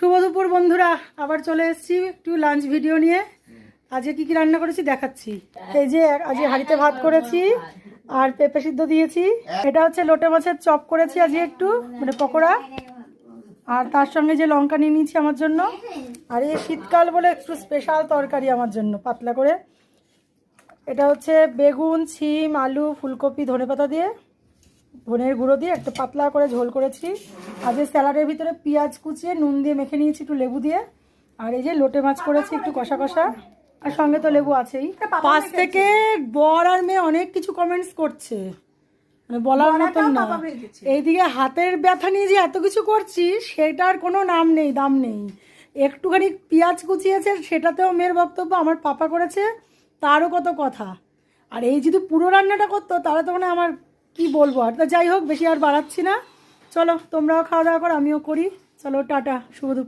শুভ দুপুর বন্ধুরা, আবার চলে এসেছি একটু লাঞ্চ ভিডিও নিয়ে। আজকে কি কি রান্না করেছি দেখাচ্ছি। এই যে আজকে হাঁড়িতে ভাত করেছি আর পেঁপে সিদ্ধ দিয়েছি। এটা হচ্ছে লোটে মাছের চপ করেছি আজকে একটু, মানে পকোড়া। আর তার সঙ্গে যে লঙ্কা নিয়ে নিয়েছি আমার জন্য। আর এই শীতকাল বলে একটু স্পেশাল তরকারি আমার জন্য পাতলা করে। এটা হচ্ছে বেগুন, শিম, আলু, ফুলকপি, ধনেপাতা দিয়ে, ধনের গুঁড়ো দিয়ে একটু পাতলা করে ঝোল করেছি। আর যে স্যালাডের ভিতরে পেঁয়াজ কুচিয়ে নুন দিয়ে মেখে নিয়েছি একটু লেবু দিয়ে। আর এই যে লোটে মাছ করেছি একটু কষা কষা, আর সঙ্গে তো লেবু আছেই। পাশ থেকে বর আর মেয়ে অনেক কিছু কমেন্টস করছে, মানে বলার মতন না। এইদিকে হাতের ব্যথা নিয়ে যে এত কিছু করছি সেটার কোনো নাম নেই, দাম নেই। একটুখানি পেঁয়াজ কুচিয়েছে সেটাতেও মেয়ের বক্তব্য, আমার পাপা করেছে তারও কত কথা। আর এই যদি পুরো রান্নাটা করতো তাহলে তো মানে আমার কি বলবো। আর তা যাই হোক, বেশি আর বাড়াচ্ছি না। চলো তোমরাও খাওয়া দাওয়া করো, আমিও করি। চলো টাটা, শুভ দুপুর।